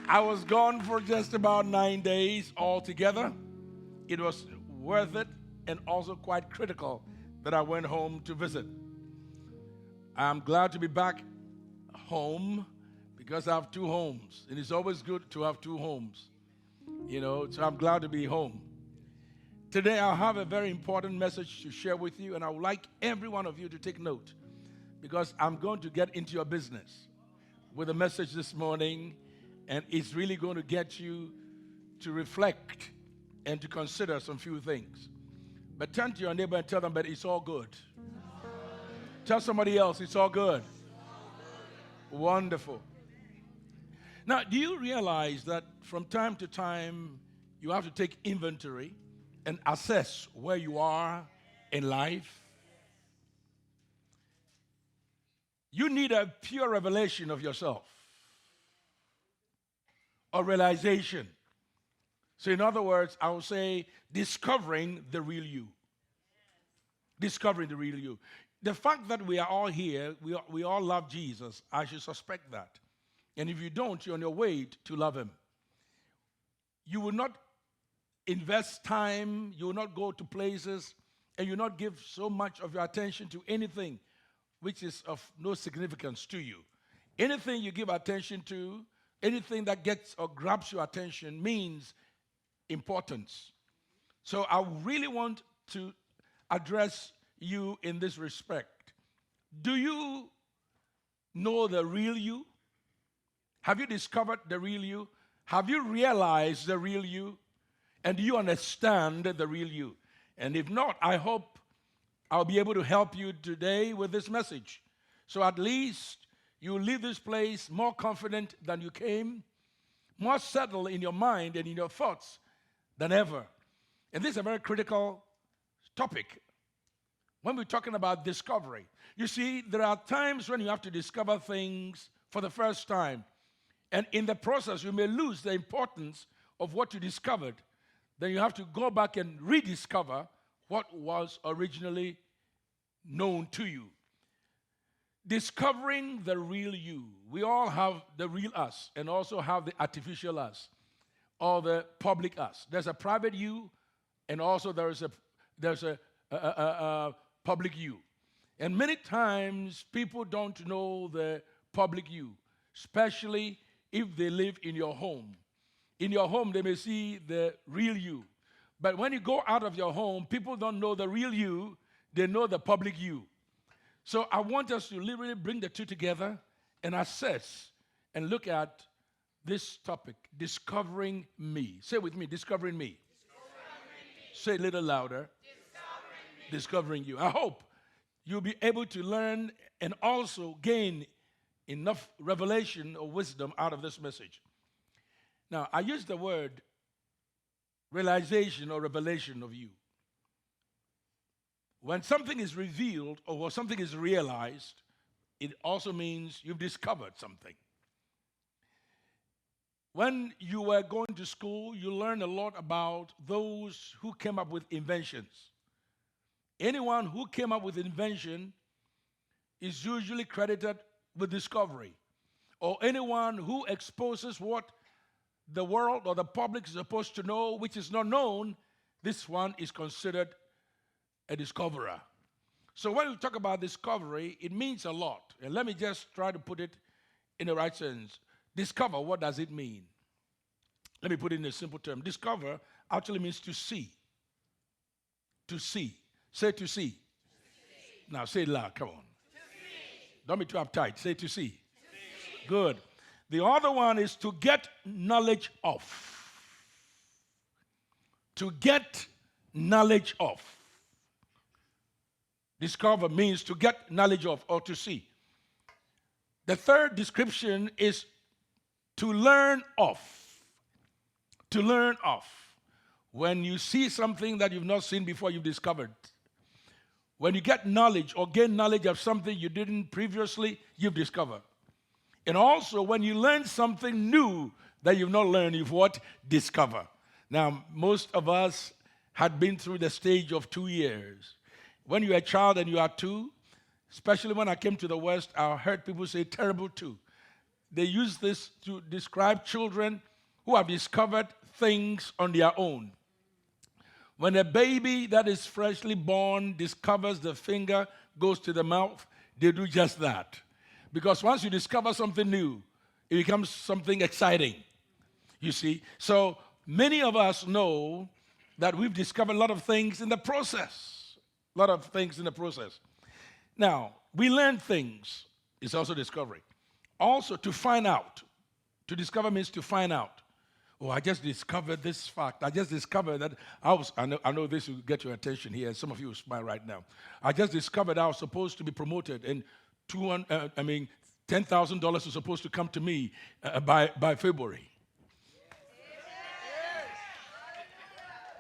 I was gone for just about 9 days altogether. It was worth it and also quite critical that I went home to visit. I'm glad to be back home because I have two homes, and it's always good to have two homes. So I'm glad to be home. Today I have a very important message to share with you, and I would like every one of you to take note because I'm going to get into your business with a message this morning, and it's really going to get you to reflect and to consider some few things. But turn to your neighbor and tell them, but it's all good. Tell somebody else, it's all good. Wonderful. Now, do you realize that from time to time you have to take inventory and assess where you are in life? You need a pure revelation of yourself or realization. So, in other words, I would say discovering the real you. Discovering the real you. The fact that we are all here, we all love Jesus, I should suspect that. And if you don't, you're on your way to love him. You will not invest time, you will not go to places, and you will not give so much of your attention to anything which is of no significance to you. Anything you give attention to, anything that gets or grabs your attention means importance. So I really want to address you in this respect. Do you know the real you? Have you discovered the real you? Have you realized the real you? And do you understand the real you? And if not, I hope I'll be able to help you today with this message. So at least you leave this place more confident than you came, more settled in your mind and in your thoughts than ever. And this is a very critical topic when we're talking about discovery. You see, there are times when you have to discover things for the first time. And in the process, you may lose the importance of what you discovered. Then you have to go back and rediscover what was originally known to you. Discovering the real you. We all have the real us and also have the artificial us or the public us. There's a private you and also there's a public you. And many times people don't know the public you, especially if they live in your home. In your home, they may see the real you. But when you go out of your home, people don't know the real you, they know the public you. So I want us to literally bring the two together and assess and look at this topic, discovering me. Say with me, discovering me. Say it a little louder. Discovering you. I hope you'll be able to learn and also gain enough revelation or wisdom out of this message. Now, I use the word realization or revelation of you. When something is revealed or when something is realized, it also means you've discovered something. When you were going to school, you learned a lot about those who came up with inventions. Anyone who came up with invention is usually credited with discovery. Or anyone who exposes what the world or the public is supposed to know, which is not known, this one is considered a discoverer. So when we talk about discovery, it means a lot. And let me just try to put it in the right sense. Discover, what does it mean? Let me put it in a simple term. Discover actually means to see. To see. Say to see. Now say it loud, come on. Don't be too uptight. Say to see. Good. The other one is to get knowledge of. To get knowledge of. Discover means to get knowledge of or to see. The third description is to learn of. To learn of. When you see something that you've not seen before, you've discovered. When you get knowledge or gain knowledge of something you didn't previously, you've discovered. And also, when you learn something new that you've not learned, you've what? Discover. Now, most of us had been through the stage of 2 years. When you're a child and you are 2, especially when I came to the West, I heard people say terrible too. They use this to describe children who have discovered things on their own. When a baby that is freshly born discovers the finger goes to the mouth, they do just that. Because once you discover something new, it becomes something exciting. You see? So many of us know that we've discovered a lot of things in the process. A lot of things in the process. Now, we learn things. It's also discovery. Also, to find out. To discover means to find out. Oh, I just discovered this fact. I just discovered that I know this will get your attention here, and some of you will smile right now. I just discovered I was supposed to be promoted, and $10,000 was supposed to come to me by February.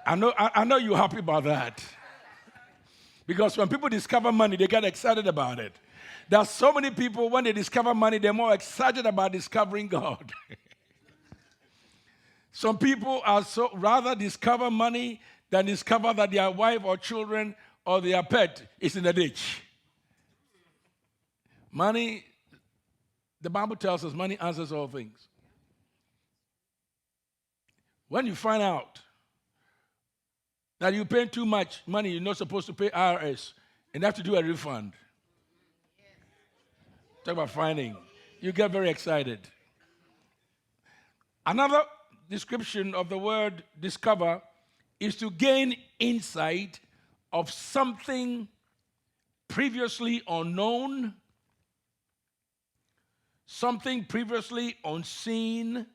I know you're happy about that. Because when people discover money, they get excited about it. There are so many people, when they discover money, they're more excited about discovering God. Some people are rather discover money than discover that their wife or children or their pet is in the ditch. Money, the Bible tells us money answers all things. When you find out that you pay too much money, you're not supposed to pay IRS, and have to do a refund. Talk about finding. You get very excited. Another description of the word discover is to gain insight of something previously unknown, something previously unseen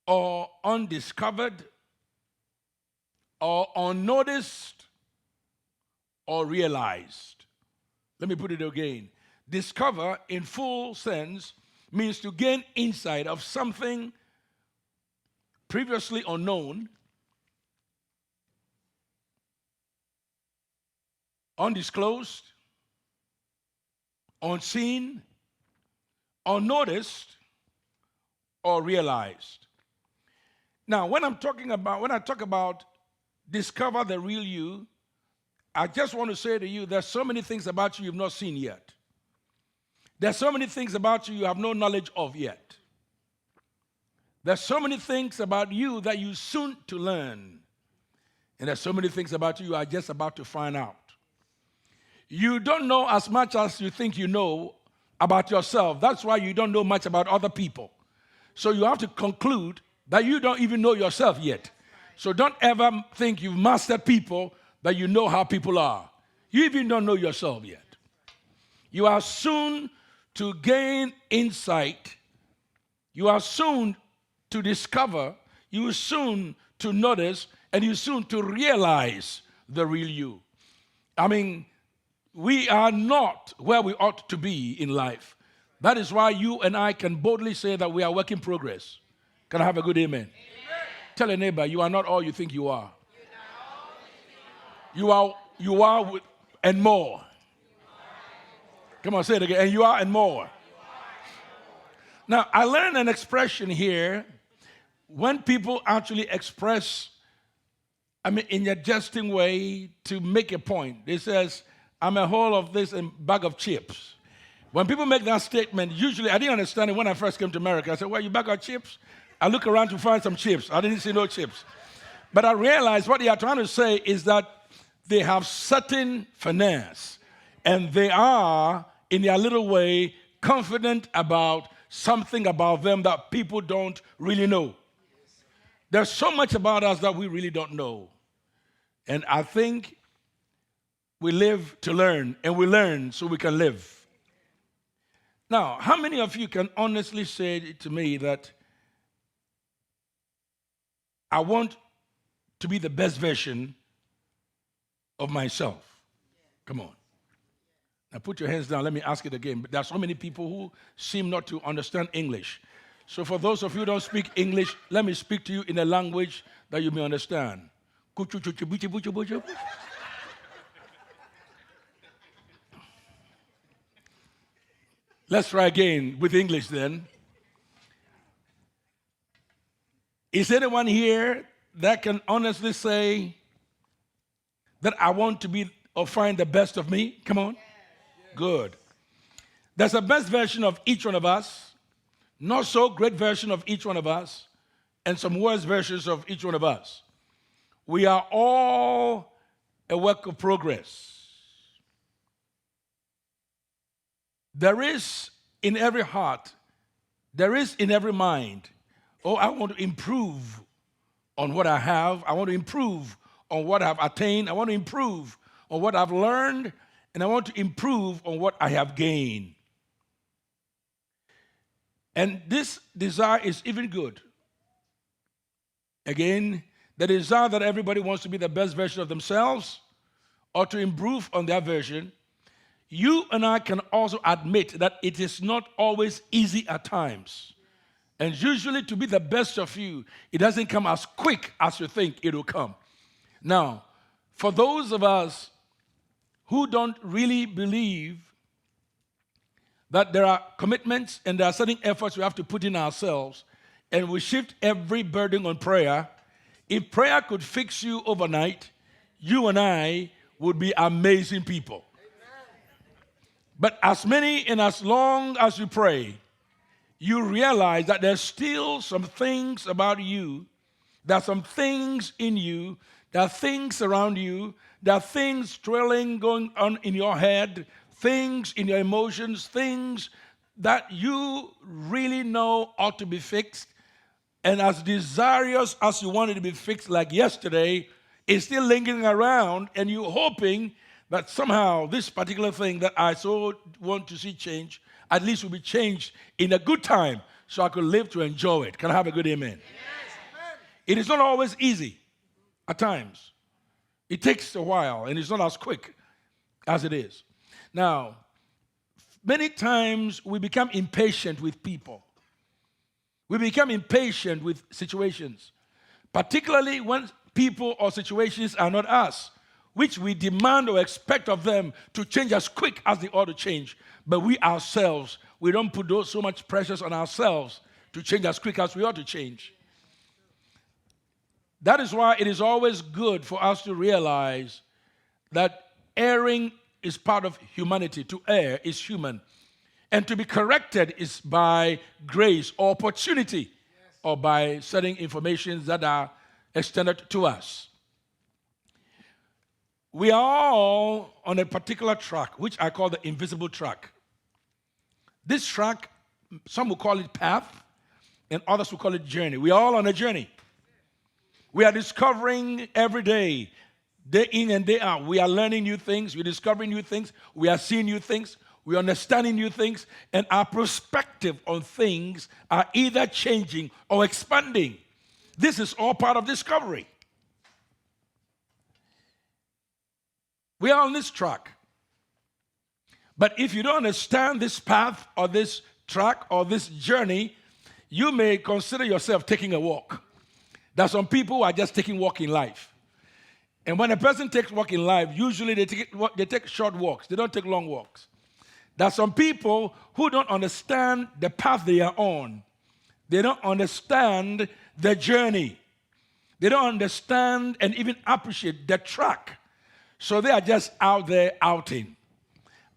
or undiscovered or unnoticed or realized. Let me put it again. Discover in full sense means to gain insight of something previously unknown, undisclosed, unseen, unnoticed, or realized. Now, when I talk about discover the real you, I just want to say to you, there's so many things about you you've not seen yet. There's so many things about you you have no knowledge of yet. There's so many things about you that you're soon to learn. And there's so many things about you are just about to find out. You don't know as much as you think you know about yourself. That's why you don't know much about other people. So you have to conclude that you don't even know yourself yet. So don't ever think you've mastered people, that you know how people are. You even don't know yourself yet. You are soon to gain insight. You are soon to discover. You are soon to notice, and you're soon to realize the real you. I mean, we are not where we ought to be in life. That is why you and I can boldly say that we are work in progress. Can I have a good amen? Amen. Tell a neighbor, you are not all you think you are. You are and more. Come on, say it again. And you are and more. Now, I learned an expression here when people actually express, in a jesting way to make a point. They says, I'm a whole of this and bag of chips. When people make that statement, usually, I didn't understand it when I first came to America. I said, well, you bag of chips? I look around to find some chips. I didn't see no chips. But I realized what they are trying to say is that they have certain finesse, and they are, in their little way, confident about something about them that people don't really know. There's so much about us that we really don't know. And I think we live to learn, and we learn so we can live. Now, how many of you can honestly say to me that I want to be the best version of myself? Come on. Now put your hands down. Let me ask it again. There are so many people who seem not to understand English. So for those of you who don't speak English, let me speak to you in a language that you may understand. Let's try again with English then. Is anyone here that can honestly say that I want to be or find the best of me? Come on. Good. There's a best version of each one of us, not so great version of each one of us, and some worse versions of each one of us. We are all a work of progress. There is in every heart, there is in every mind, oh, I want to improve on what I have. I want to improve on what I've attained. I want to improve on what I've learned, and I want to improve on what I have gained. And this desire is even good. Again, the desire that everybody wants to be the best version of themselves or to improve on their version, you and I can also admit that it is not always easy at times. And usually to be the best of you, it doesn't come as quick as you think it will come. Now, for those of us who don't really believe that there are commitments and there are certain efforts we have to put in ourselves, and we shift every burden on prayer, if prayer could fix you overnight, you and I would be amazing people. But as many and as long as you pray, you realize that there's still some things about you, there are some things in you, there are things around you, there are things trailing going on in your head, things in your emotions, things that you really know ought to be fixed. And as desirous as you want it to be fixed like yesterday, it's still lingering around, and you're hoping that somehow this particular thing that I so want to see change, at least will be changed in a good time so I could live to enjoy it. Can I have a good amen? Yes. It is not always easy at times. It takes a while, and it's not as quick as it is. Now, many times we become impatient with people. We become impatient with situations, particularly when people or situations are not us, which we demand or expect of them to change as quick as they ought to change. But we ourselves, we don't put so much pressure on ourselves to change as quick as we ought to change. That is why it is always good for us to realize that erring is part of humanity. To err is human. And to be corrected is by grace or opportunity, or by certain information that are extended to us. We are all on a particular track, which I call the invisible track. This track, some will call it path, and others will call it journey. We are all on a journey. We are discovering every day in and day out. We are learning new things. We're discovering new things. We are seeing new things. We are understanding new things. And our perspective on things are either changing or expanding. This is all part of discovery. We are on this track. But if you don't understand this path or this track or this journey, you may consider yourself taking a walk. There are some people who are just taking walk in life. And when a person takes walk in life, usually they take short walks. They don't take long walks. There are some people who don't understand the path they are on. They don't understand the journey. They don't understand and even appreciate the track. So they are just out there outing.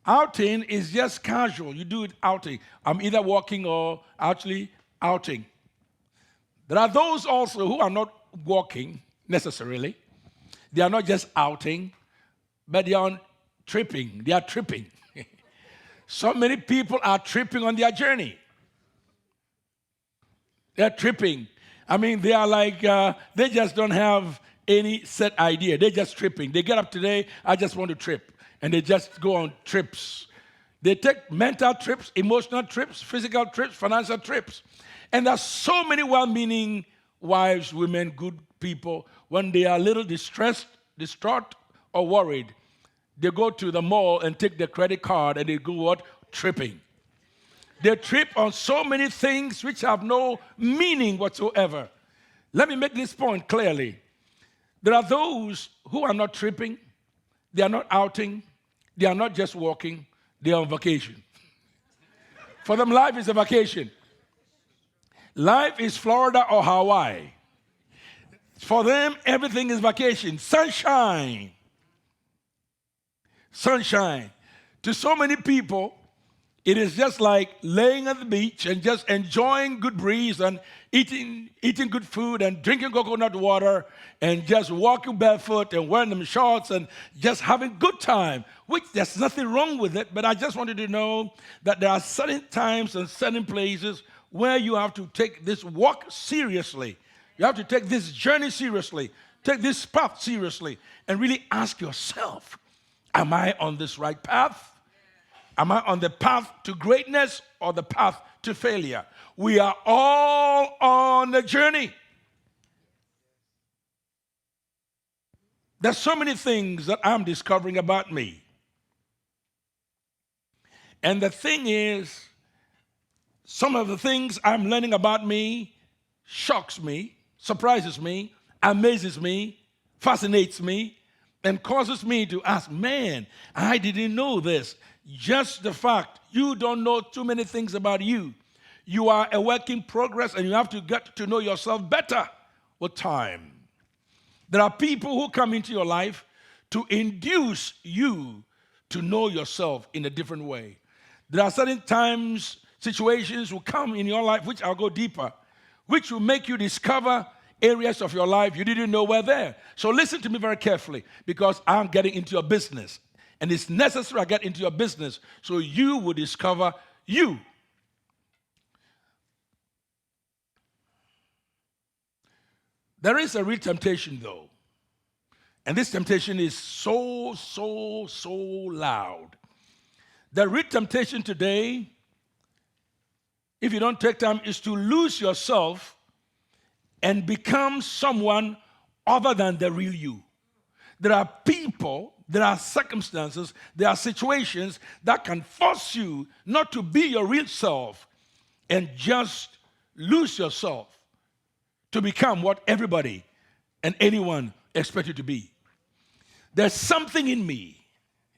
Outing is just casual. You do it outing. I'm either walking or actually outing. There are those also who are not walking necessarily. They are not just outing, but they are tripping. They are tripping. So many people are tripping on their journey. They're tripping. I mean, they are like, they just don't have any set idea. They're just tripping. They get up today, I just want to trip. And they just go on trips. They take mental trips, emotional trips, physical trips, financial trips. And there's so many well-meaning wives, women, good people, when they are a little distressed, distraught, or worried, they go to the mall and take their credit card and they go what? Tripping. They trip on so many things which have no meaning whatsoever. Let me make this point clearly. There are those who are not tripping, they are not outing, they are not just walking, they are on vacation. For them, life is a vacation. Life is Florida or Hawaii. For them, everything is vacation, sunshine. sunshine. To so many people, it is just like laying at the beach and just enjoying good breeze and eating good food and drinking coconut water and just walking barefoot and wearing them shorts and just having good time, which there's nothing wrong with it. But I just wanted to know that there are certain times and certain places where you have to take this walk seriously. You have to take this journey seriously, take this path seriously, and really ask yourself, am I on this right path? Am I on the path to greatness or the path to failure? We are all on a journey. There's so many things that I'm discovering about me. And the thing is, some of the things I'm learning about me shocks me, surprises me, amazes me, fascinates me, and causes me to ask, man, I didn't know this. Just the fact you don't know too many things about you. You are a work in progress and you have to get to know yourself better with time. There are people who come into your life to induce you to know yourself in a different way. There are certain times, situations will come in your life, which I'll go deeper, which will make you discover areas of your life you didn't know were there. So listen to me very carefully, because I'm getting into your business. And it's necessary I get into your business so you will discover you. There is a real temptation, though. And this temptation is so loud. The real temptation today, if you don't take time, is to lose yourself and become someone other than the real you. There are people, there are circumstances, there are situations that can force you not to be your real self and just lose yourself to become what everybody and anyone expects you to be. There's something in me,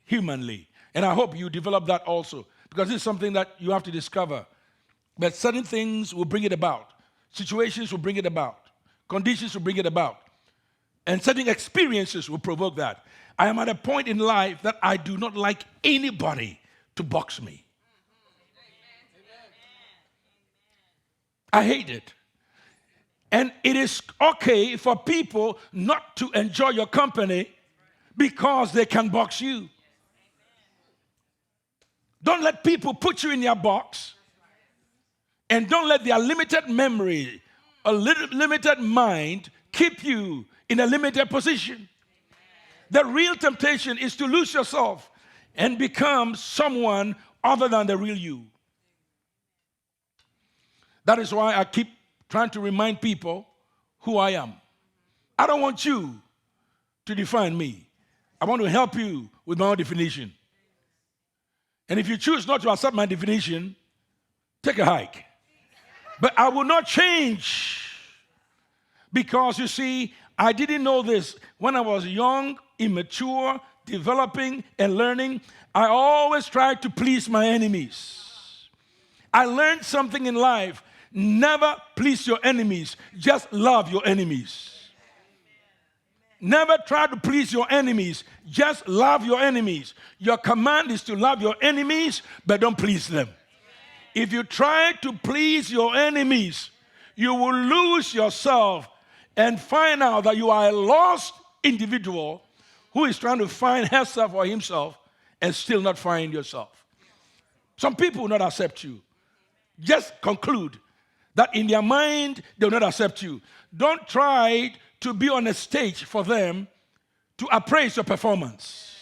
humanly, and I hope you develop that also, because it's something that you have to discover. But certain things will bring it about. Situations will bring it about. Conditions will bring it about. And certain experiences will provoke that. I am at a point in life that I do not like anybody to box me. I hate it. And it is okay for people not to enjoy your company because they can box you. Don't let people put you in your box. And don't let their limited memory, a limited mind, keep you in a limited position. The real temptation is to lose yourself and become someone other than the real you. That is why I keep trying to remind people who I am. I don't want you to define me. I want to help you with my own definition. And if you choose not to accept my definition, take a hike. But I will not change, because you see, I didn't know this. When I was young, immature, developing and learning, I always tried to please my enemies. I learned something in life. Never please your enemies. Just love your enemies. Never try to please your enemies. Just love your enemies. Your command is to love your enemies, but don't please them. If you try to please your enemies, you will lose yourself and find out that you are a lost individual who is trying to find herself or himself and still not find yourself. Some people will not accept you. Just conclude that in their mind, they will not accept you. Don't try to be on a stage for them to appraise your performance.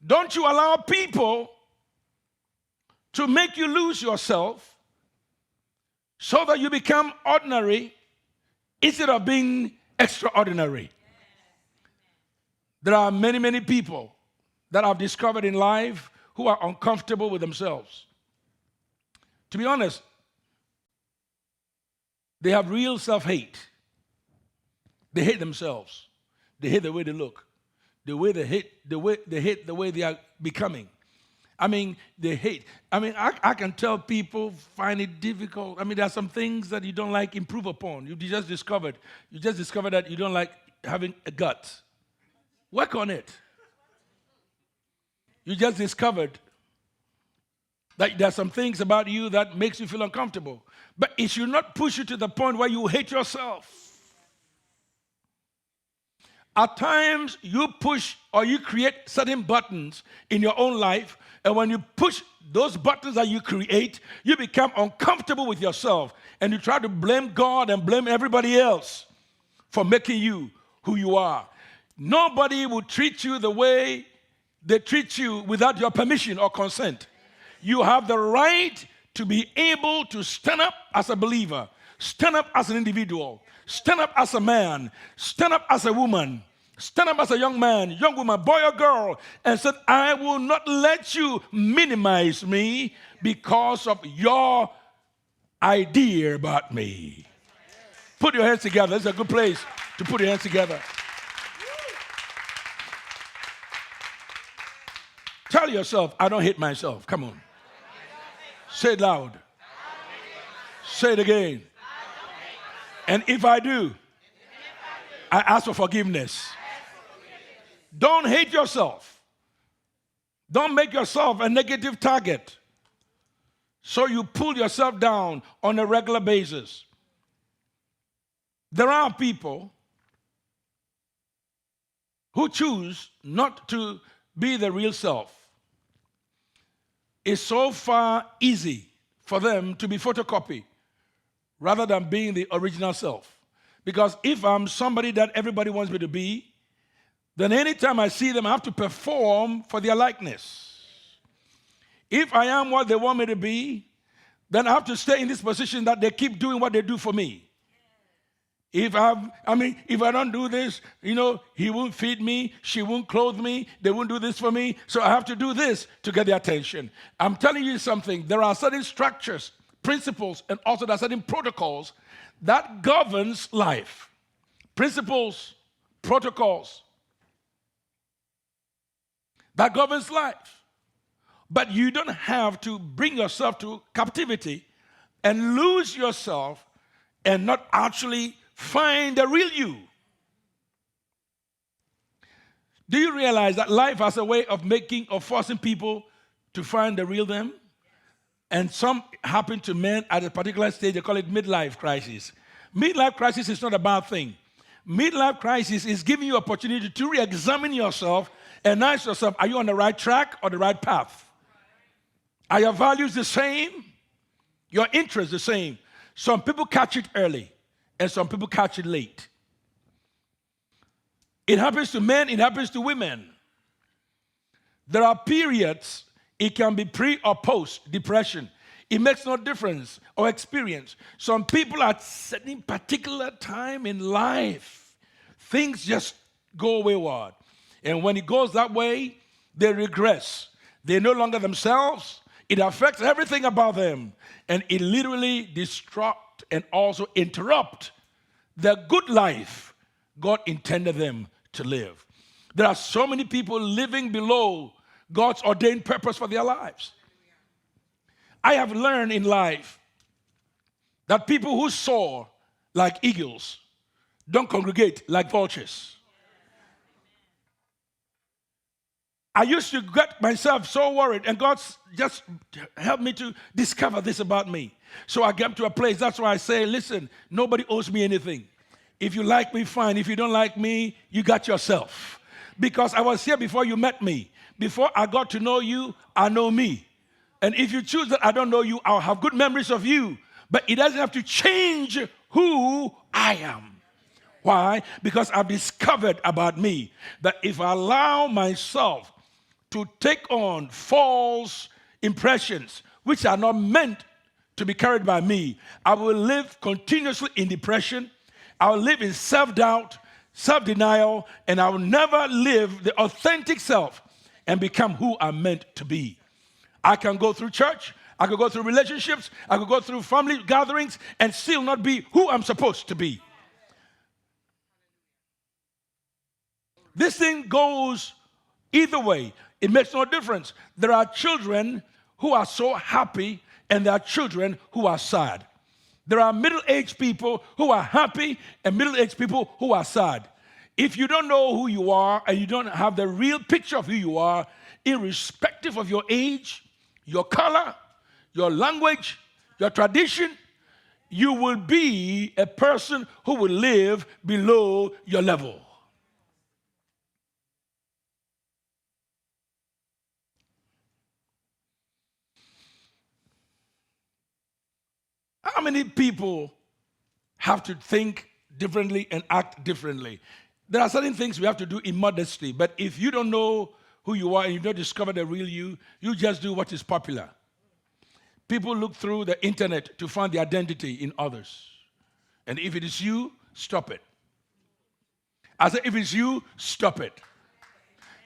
Don't you allow people to make you lose yourself so that you become ordinary instead of being extraordinary. There are many people that I've discovered in life who are uncomfortable with themselves. To be honest, they have real self-hate. They hate themselves. They hate the way they look. They hate the way they are becoming. I mean, they hate. I mean, I can tell people find it difficult. I mean, there are some things that you don't like, improve upon. You just discovered that you don't like having a gut. Work on it. You just discovered that there are some things about you that makes you feel uncomfortable. But it should not push you to the point where you hate yourself. At times, you push or you create certain buttons in your own life, and when you push those buttons that you create, you become uncomfortable with yourself, and you try to blame God and blame everybody else for making you who you are. Nobody will treat you the way they treat you without your permission or consent. You have the right to be able to stand up as a believer, stand up as an individual, stand up as a man, stand up as a woman, stand up as a young man, young woman, boy or girl, and said, I will not let you minimize me because of your idea about me. Put your hands together. This is a good place to put your hands together. Tell yourself, I don't hate myself. Come on. Say it loud. Say it again. And if I do, I ask for forgiveness. Don't hate yourself. Don't make yourself a negative target. So you pull yourself down on a regular basis. There are people who choose not to be the real self. It's so far easy for them to be photocopied rather than being the original self. Because if I'm somebody that everybody wants me to be, then anytime I see them, I have to perform for their likeness. If I am what they want me to be, then I have to stay in this position that they keep doing what they do for me. If I don't do this, he won't feed me, she won't clothe me, they won't do this for me, so I have to do this to get their attention. I'm telling you something, there are certain structures, principles, and also there are certain protocols that governs life. Principles, protocols, that governs life. But you don't have to bring yourself to captivity and lose yourself and not actually find the real you. Do you realize that life has a way of forcing people to find the real them? And some happen to men at a particular stage, they call it midlife crisis. Midlife crisis is not a bad thing. Midlife crisis is giving you opportunity to re-examine yourself and ask yourself, are you on the right track or the right path? Are your values the same? Your interests the same? Some people catch it early, and some people catch it late. It happens to men, it happens to women. There are periods, it can be pre or post depression. It makes no difference or experience. Some people at certain particular time in life, things just go wayward. And when it goes that way, they regress. They're no longer themselves. It affects everything about them. And it literally disrupts and also interrupt the good life God intended them to live. There are so many people living below God's ordained purpose for their lives. I have learned in life that people who soar like eagles don't congregate like vultures. I used to get myself so worried, and God just helped me to discover this about me. So I get to a place, that's why I say, listen, nobody owes me anything. If you like me, fine. If you don't like me, you got yourself. Because I was here before you met me. Before I got to know you, I know me. And if you choose that I don't know you, I'll have good memories of you. But it doesn't have to change who I am. Why? Because I've discovered about me that if I allow myself to take on false impressions, which are not meant to be carried by me, I will live continuously in depression. I will live in self-doubt, self-denial, and I will never live the authentic self and become who I'm meant to be. I can go through church, I could go through relationships, I could go through family gatherings and still not be who I'm supposed to be. This thing goes either way. It makes no difference. There are children who are so happy and there are children who are sad. There are middle-aged people who are happy and middle-aged people who are sad. If you don't know who you are and you don't have the real picture of who you are, irrespective of your age, your color, your language, your tradition, you will be a person who will live below your level. How many people have to think differently and act differently? There are certain things we have to do immodestly, but if you don't know who you are and you don't discover the real you, you just do what is popular. People look through the internet to find the identity in others. And if it is you, stop it. I said, if it's you, stop it.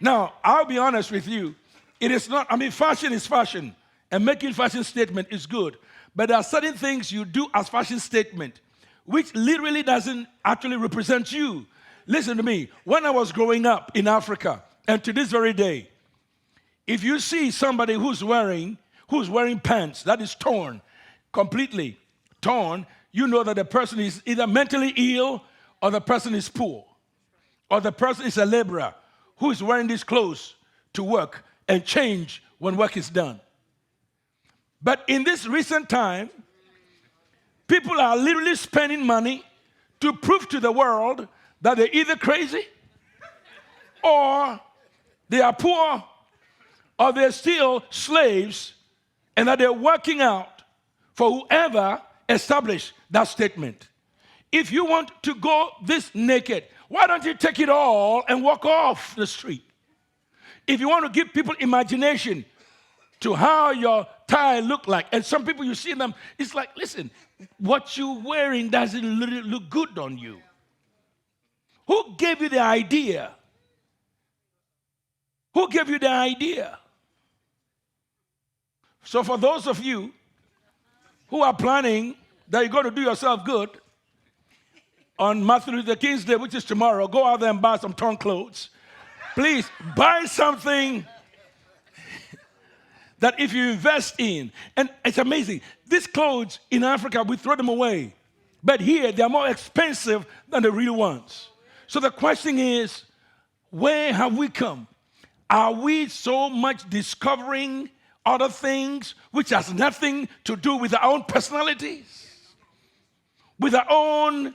Now, I'll be honest with you. It is not, fashion is fashion, and making fashion statement is good. But there are certain things you do as fashion statement, which literally doesn't actually represent you. Listen to me. When I was growing up in Africa, and to this very day, if you see somebody who's wearing pants that is torn, completely torn, you know that the person is either mentally ill or the person is poor. Or the person is a laborer who is wearing these clothes to work and change when work is done. But in this recent time, people are literally spending money to prove to the world that they're either crazy or they are poor or they're still slaves and that they're working out for whoever established that statement. If you want to go this naked, why don't you take it all and walk off the street? If you want to give people imagination to how your tie look like, and some people you see them, it's like, listen, what you're wearing doesn't look good on you. Who gave you the idea? Who gave you the idea? So for those of you who are planning that you're going to do yourself good, on Martin Luther King's Day, which is tomorrow, go out there and buy some torn clothes. Please, buy something that if you invest in, and it's amazing, these clothes in Africa, we throw them away. But here, they're more expensive than the real ones. So the question is, where have we come? Are we so much discovering other things which has nothing to do with our own personalities? With our own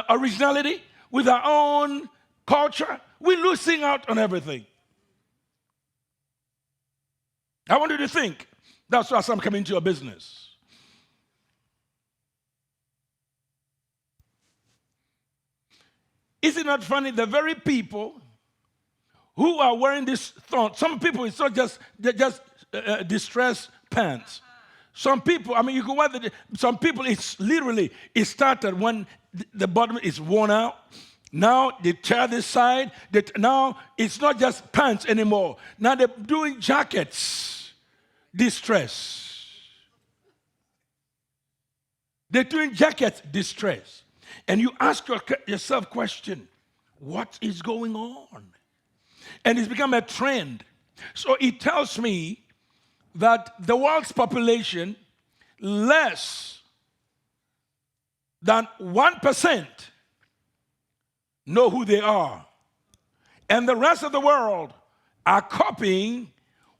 originality, with our own culture? We're losing out on everything. I want you to think. That's why I'm coming to your business. Is it not funny? The very people who are wearing this thong, some people, it's not just distressed pants. Some people, you can wear some people, it started when the bottom is worn out. Now they tear this side. Now it's not just pants anymore. Now they're doing jackets, distress. They're doing jackets, distress. And you ask yourself question, what is going on? And it's become a trend. So it tells me that the world's population, less than 1% know who they are. And the rest of the world are copying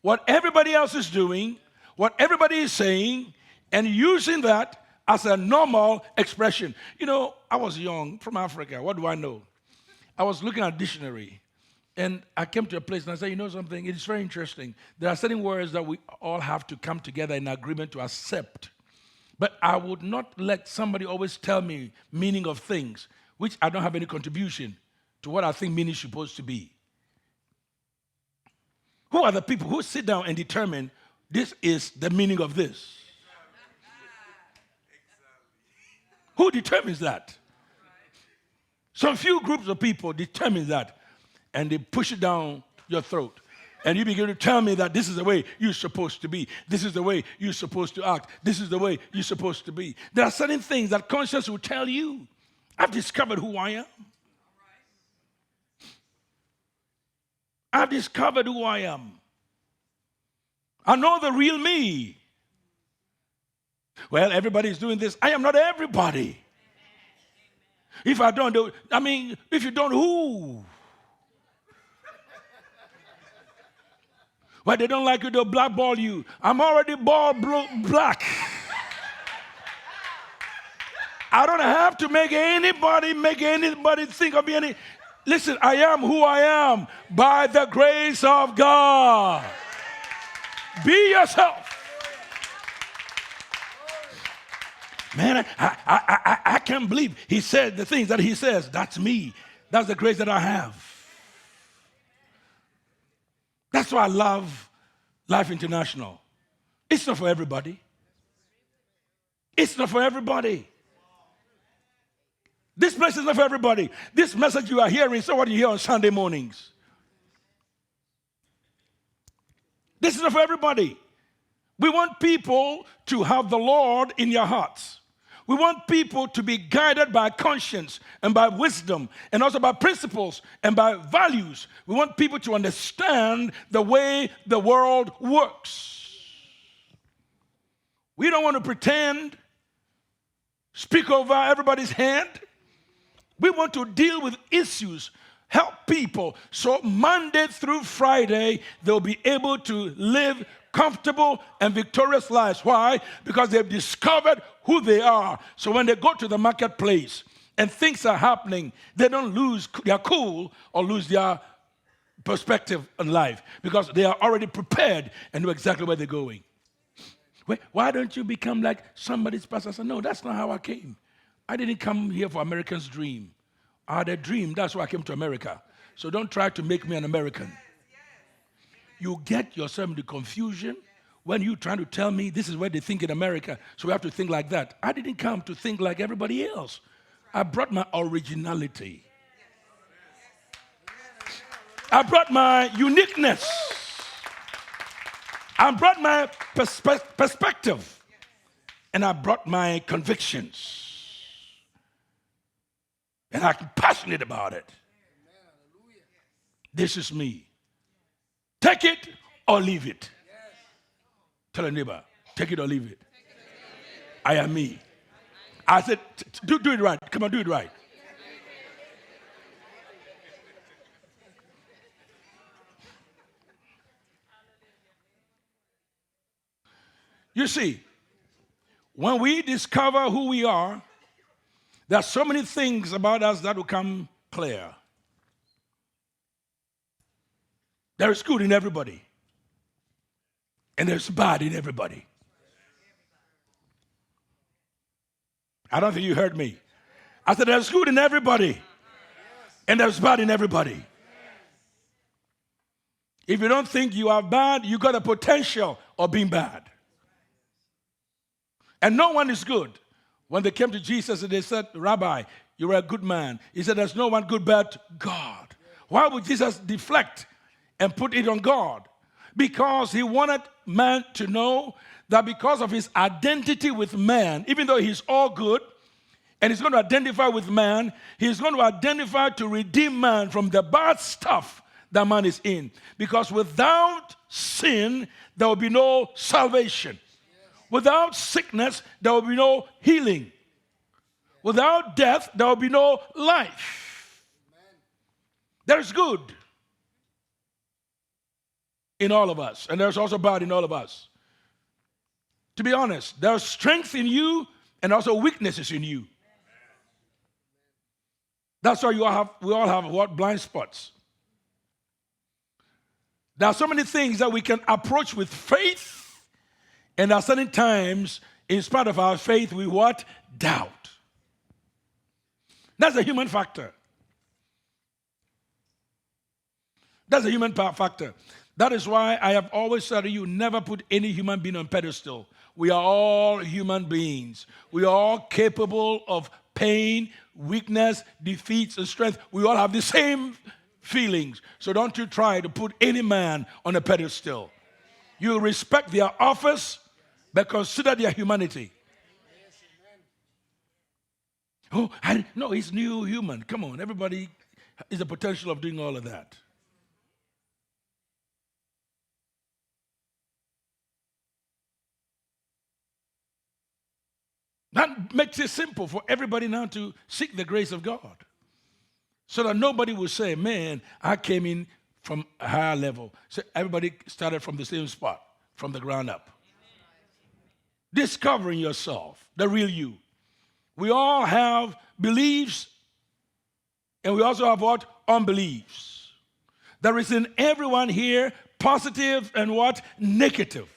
what everybody else is doing, what everybody is saying, and using that as a normal expression. I was young, from Africa. What do I know? I was looking at a dictionary, and I came to a place and I said, you know something? It's very interesting. There are certain words that we all have to come together in agreement to accept. But I would not let somebody always tell me meaning of things which I don't have any contribution to what I think meaning is supposed to be. Who are the people who sit down and determine this is the meaning of this? Who determines that? Some few groups of people determine that, and they push it down your throat. And you begin to tell me that this is the way you're supposed to be. This is the way you're supposed to act. This is the way you're supposed to be. There are certain things that conscience will tell you. I've discovered who I am. I've discovered who I am. I know the real me. Well, everybody's doing this. I am not everybody. If I don't do, if you don't, who? Why they don't like you, they'll blackball you. I'm already black. I don't have to make anybody think of me any. Listen, I am who I am by the grace of God. Be yourself. Man, I can't believe he said the things that he says. That's me. That's the grace that I have. That's why I love Life International. It's not for everybody. It's not for everybody. This place is not for everybody. This message you are hearing is not what you hear on Sunday mornings. This is not for everybody. We want people to have the Lord in their hearts. We want people to be guided by conscience and by wisdom and also by principles and by values. We want people to understand the way the world works. We don't want to pretend, speak over everybody's head. We want to deal with issues, help people, so Monday through Friday, they'll be able to live comfortable and victorious lives. Why? Because they've discovered who they are. So when they go to the marketplace and things are happening, they don't lose their cool or lose their perspective on life because they are already prepared and know exactly where they're going. Why don't you become like somebody's pastor? I said, no, that's not how I came. I didn't come here for Americans' dream. I had a dream. That's why I came to America. So don't try to make me an American. You get yourself into confusion when you're trying to tell me this is where they think in America, so we have to think like that. I didn't come to think like everybody else. I brought my originality. I brought my uniqueness. I brought my perspective. And I brought my convictions. And I'm passionate about it. This is me. Take it or leave it. Tell a neighbor, take it or leave it. I am me. I said, do it right. Come on, do it right. You see, when we discover who we are, there are so many things about us that will come clear. There is good in everybody. And there's bad in everybody. I don't think you heard me. I said there's good in everybody. And there's bad in everybody. If you don't think you are bad, you got a potential of being bad. And no one is good. When they came to Jesus and they said, Rabbi, you're a good man. He said, there's no one good but God. Why would Jesus deflect and put it on God? Because he wanted man to know that because of his identity with man, even though he's all good, and he's going to identify with man, he's going to identify to redeem man from the bad stuff that man is in. Because without sin, there will be no salvation. Without sickness, there will be no healing. Without death, there will be no life. There's good in all of us, and there's also bad in all of us. To be honest, there's strength in you and also weaknesses in you. That's why we all have what? Blind spots. There are so many things that we can approach with faith, and there are certain times, in spite of our faith, we what? Doubt. That's a human factor. That's a human factor. That is why I have always said to you, never put any human being on pedestal. We are all human beings. We are all capable of pain, weakness, defeats, and strength. We all have the same feelings. So don't you try to put any man on a pedestal. You respect their office, but consider their humanity. Oh, no, he's new human. Come on, everybody is the potential of doing all of that. That makes it simple for everybody now to seek the grace of God. So that nobody will say, man, I came in from a higher level. So everybody started from the same spot, from the ground up. Discovering yourself, the real you. We all have beliefs, and we also have what? Unbeliefs. There is in everyone here positive and what? Negative.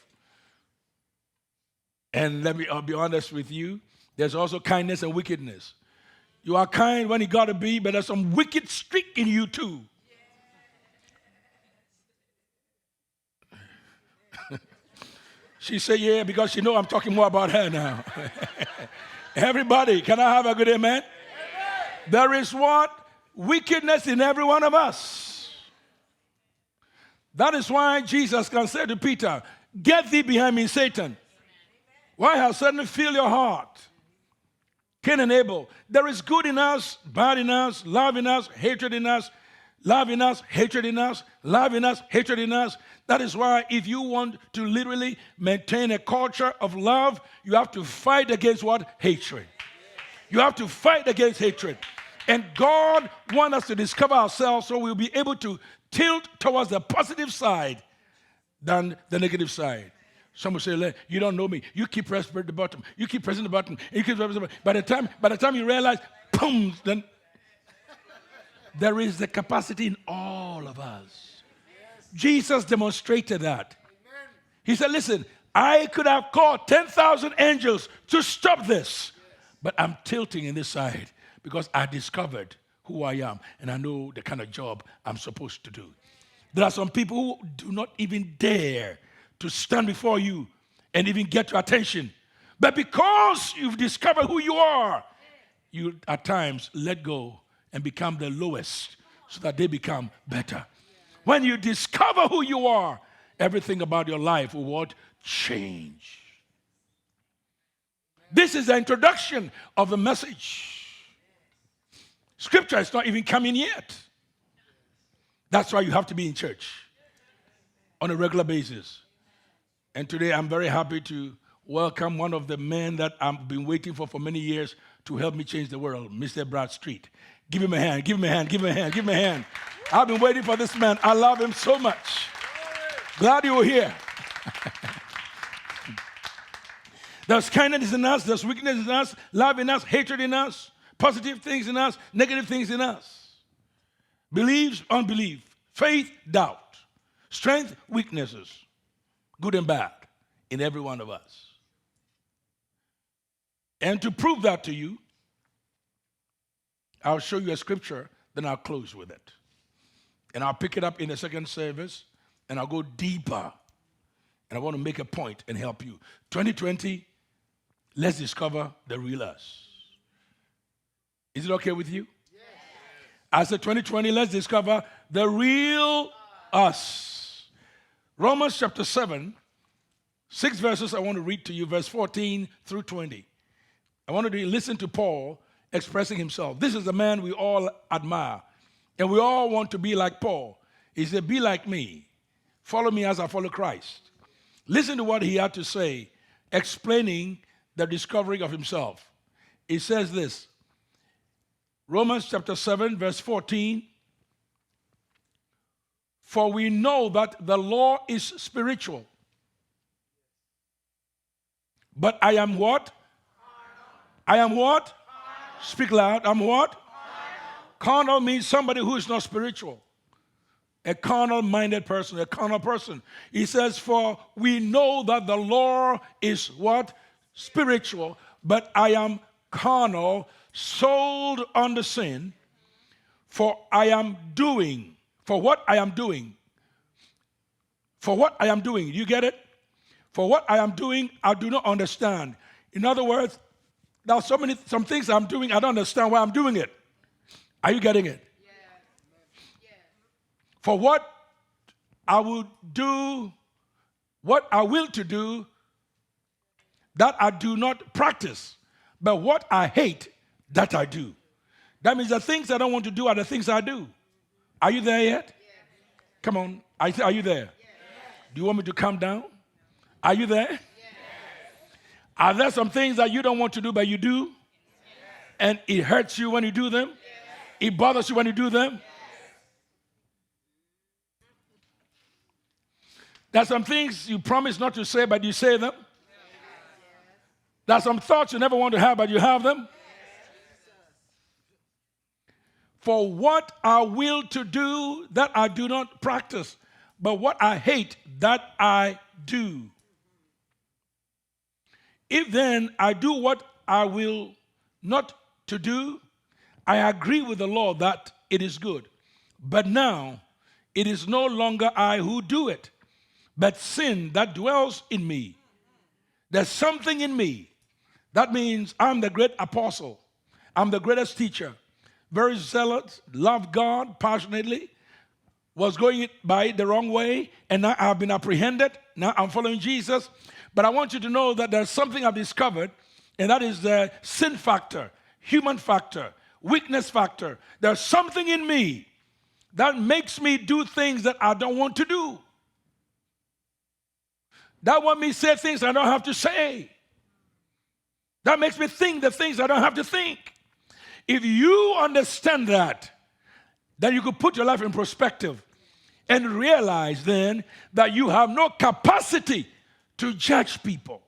And I'll be honest with you, there's also kindness and wickedness. You are kind when you got to be, but there's some wicked streak in you too. She said, yeah, because she know I'm talking more about her now. Everybody, can I have a good amen? Amen? There is what? Wickedness in every one of us. That is why Jesus can say to Peter, get thee behind me, Satan. Why has Satan filled your heart? Cain and Abel. There is good in us, bad in us, love in us, hatred in us, love in us, hatred in us, love in us, hatred in us. That is why if you want to literally maintain a culture of love, you have to fight against what? Hatred. You have to fight against hatred. And God wants us to discover ourselves so we'll be able to tilt towards the positive side than the negative side. Some will say, you don't know me. You keep pressing the button. You keep pressing the button. You keep pressing the button. By the time you realize, boom, then there is the capacity in all of us. Jesus demonstrated that. He said, listen, I could have called 10,000 angels to stop this, but I'm tilting in this side because I discovered who I am and I know the kind of job I'm supposed to do. There are some people who do not even dare to stand before you and even get your attention. But because you've discovered who you are, you at times let go and become the lowest so that they become better. When you discover who you are, everything about your life will what? Change. This is the introduction of the message. Scripture is not even coming yet. That's why you have to be in church on a regular basis. And today I'm very happy to welcome one of the men that I've been waiting for many years to help me change the world, Mr. Brad Street. Give him a hand, give him a hand, give him a hand, give him a hand. I've been waiting for this man. I love him so much. Glad you were here. There's kindness in us, there's weakness in us, love in us, hatred in us, positive things in us, negative things in us. Beliefs, unbelief, faith, doubt, strength, weaknesses, good and bad in every one of us. And to prove that to you, I'll show you a scripture, then I'll close with it. And I'll pick it up in the second service, and I'll go deeper. And I want to make a point and help you. 2020, let's discover the real us. Is it okay with you? Yes. I said 2020, let's discover the real us. Romans chapter 7, 6 verses I want to read to you, verse 14 through 20. I want you to listen to Paul expressing himself. This is the man we all admire. And we all want to be like Paul. He said, be like me. Follow me as I follow Christ. Listen to what he had to say, explaining the discovery of himself. He says this, Romans chapter 7, verse 14. For we know that the law is spiritual. But I am what? I am what? Speak loud. I'm what? Carnal means somebody who is not spiritual. A carnal-minded person, a carnal person. He says, for we know that the law is what? Spiritual. But I am carnal, sold under sin. For I am doing. For what I am doing. For what I am doing. You get it? For what I am doing, I do not understand. In other words, there are some things I'm doing, I don't understand why I'm doing it. Are you getting it? Yeah. Yeah. For what I will do, what I will to do, that I do not practice. But what I hate, that I do. That means the things I don't want to do are the things I do. Are you there yet? Yeah. Come on. Are you there? Yeah. Do you want me to calm down? Are you there? Yeah. Are there some things that you don't want to do, but you do? And it hurts you when you do them? It bothers you when you do them? There's some things you promise not to say, but you say them. There's some thoughts you never want to have, but you have them. For what I will to do, that I do not practice, but what I hate, that I do. If then I do what I will not to do, I agree with the law that it is good. But now it is no longer I who do it, but sin that dwells in me. There's something in me. That means I'm the great apostle. I'm the greatest teacher. Very zealous, loved God passionately, was going by the wrong way, and now I've been apprehended. Now I'm following Jesus. But I want you to know that there's something I've discovered, and that is the sin factor, human factor, weakness factor. There's something in me that makes me do things that I don't want to do. That makes me say things I don't have to say. That makes me think the things I don't have to think. If you understand that, then you could put your life in perspective and realize then that you have no capacity to judge people.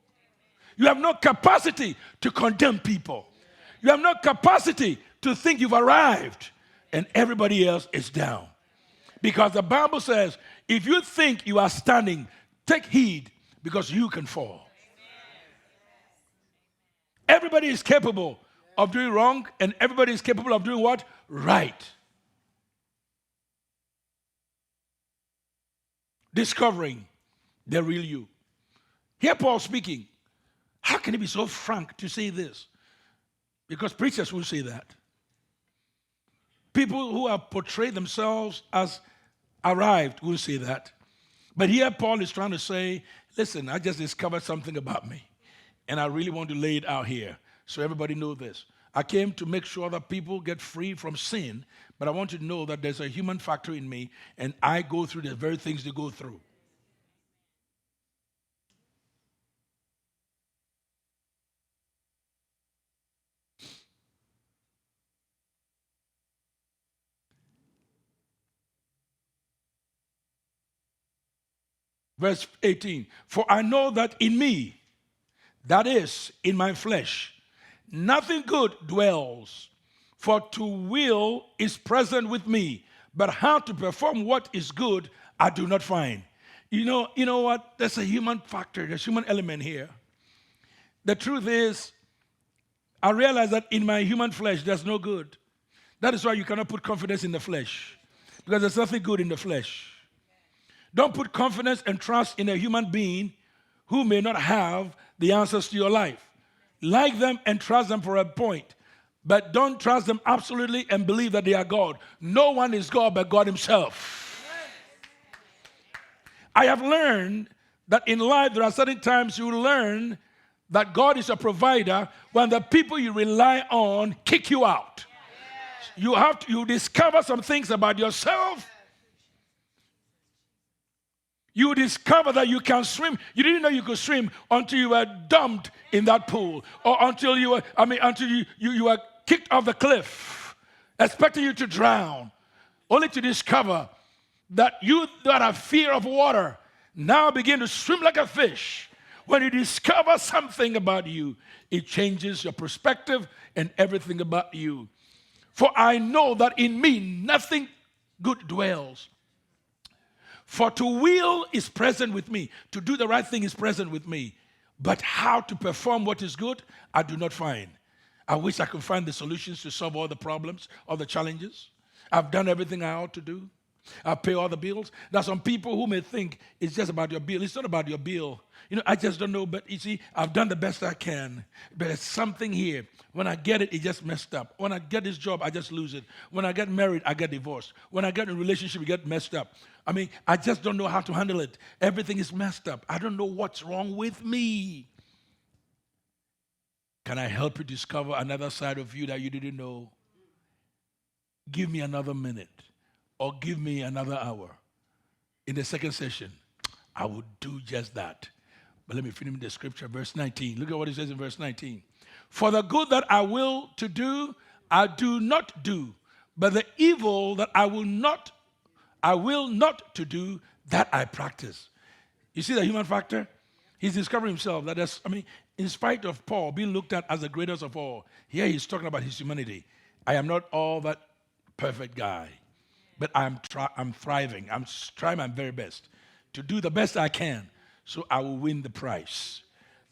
You have no capacity to condemn people. You have no capacity to think you've arrived and everybody else is down. Because the Bible says, if you think you are standing, take heed because you can fall. Everybody is capable of doing wrong, and everybody is capable of doing what? Right. Discovering the real you. Here Paul speaking. How can he be so frank to say this? Because preachers will say that. People who have portrayed themselves as arrived will say that. But here Paul is trying to say, listen, I just discovered something about me, and I really want to lay it out here so everybody knows this. I came to make sure that people get free from sin, but I want you to know that there's a human factor in me, and I go through the very things they go through. Verse 18, for I know that in me, that is, in my flesh, nothing good dwells, for to will is present with me, but how to perform what is good I do not find. You know what? There's a human factor, there's a human element here. The truth is, I realize that in my human flesh there's no good. That is why you cannot put confidence in the flesh, because there's nothing good in the flesh. Don't put confidence and trust in a human being who may not have the answers to your life. Like them and trust them for a point, but don't trust them absolutely and believe that they are God. No one is God but God himself. I have learned that in life there are certain times you learn that God is a provider when the people you rely on kick you out. You discover some things about yourself. You discover that you can swim. You didn't know you could swim until you were dumped in that pool, or until you were kicked off the cliff, expecting you to drown, only to discover that you that have fear of water now begin to swim like a fish. When you discover something about you, it changes your perspective and everything about you. For I know that in me nothing good dwells. For to will is present with me. To do the right thing is present with me. But how to perform what is good, I do not find. I wish I could find the solutions to solve all the problems, all the challenges. I've done everything I ought to do. I pay all the bills. There are some people who may think it's just about your bill. It's not about your bill. I just don't know, but you see, I've done the best I can. But there's something here. When I get it, it just messed up. When I get this job, I just lose it. When I get married, I get divorced. When I get in a relationship, it get messed up. I just don't know how to handle it. Everything is messed up. I don't know what's wrong with me. Can I help you discover another side of you that you didn't know? Give me another minute, or give me another hour. In the second session, I will do just that. But let me finish the scripture, verse 19. Look at what it says in verse 19. For the good that I will to do, I do not do. But the evil that I will not to do, that I practice. You see the human factor? He's discovering himself that in spite of Paul being looked at as the greatest of all, here he's talking about his humanity. I am not all that perfect guy, but I'm thriving. I'm trying my very best to do the best I can so I will win the prize.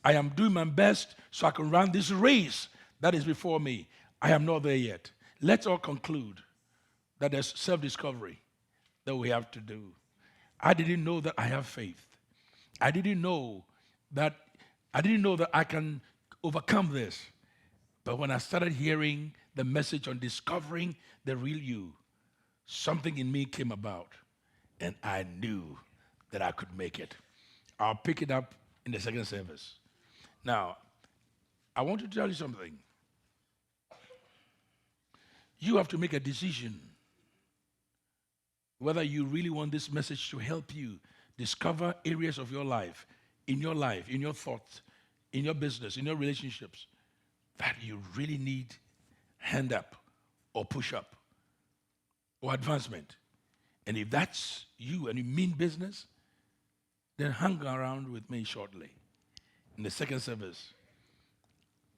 I am doing my best so I can run this race that is before me. I am not there yet. Let's all conclude that there's self-discovery that we have to do. I didn't know that I have faith. I didn't know that I can overcome this. But when I started hearing the message on discovering the real you, something in me came about, and I knew that I could make it. I'll pick it up in the second service. Now, I want to tell you something. You have to make a decision whether you really want this message to help you discover areas of your life, in your thoughts, in your business, in your relationships, that you really need hand up or push up or advancement. And if that's you and you mean business, then hang around with me shortly. In the second service,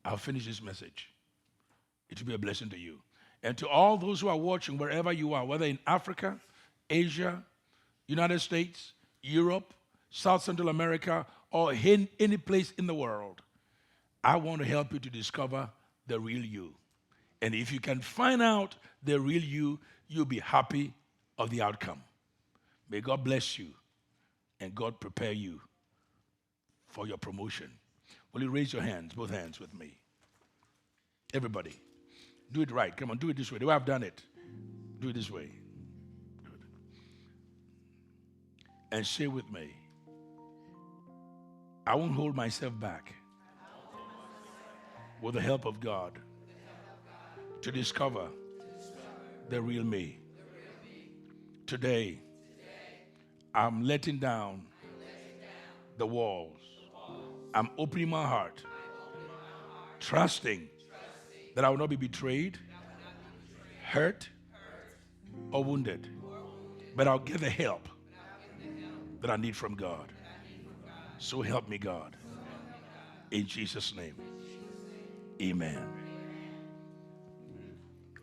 I'll finish this message. It will be a blessing to you. And to all those who are watching, wherever you are, whether in Africa, Asia, United States, Europe, South Central America, or any place in the world, I want to help you to discover the real you. And if you can find out the real you, you'll be happy of the outcome. May God bless you and God prepare you for your promotion. Will you raise your hands, both hands with me? Everybody, do it right. Come on, do it this way. The way I've done it, do it this way. And say with me, I won't hold myself back with the help of God to discover the real me. Today, I'm letting down the walls. I'm opening my heart, trusting that I will not be betrayed, hurt, or wounded, but I'll get the help that I need from God. So help me, God. In Jesus' name. Amen.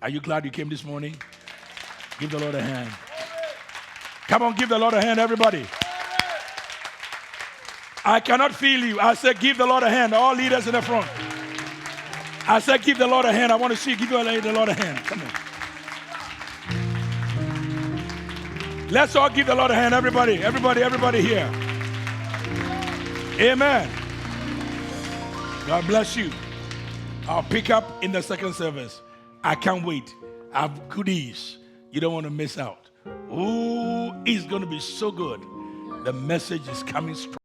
Are you glad you came this morning? Give the Lord a hand. Come on, give the Lord a hand, everybody. I cannot feel you. I said, give the Lord a hand. All leaders in the front. I said, give the Lord a hand. I want to see you give the Lord a hand. Come on. Let's all give the Lord a hand, everybody. Everybody here. Amen. God bless you. I'll pick up in the second service. I can't wait. I have goodies. You don't want to miss out. Ooh, it's going to be so good. The message is coming strong.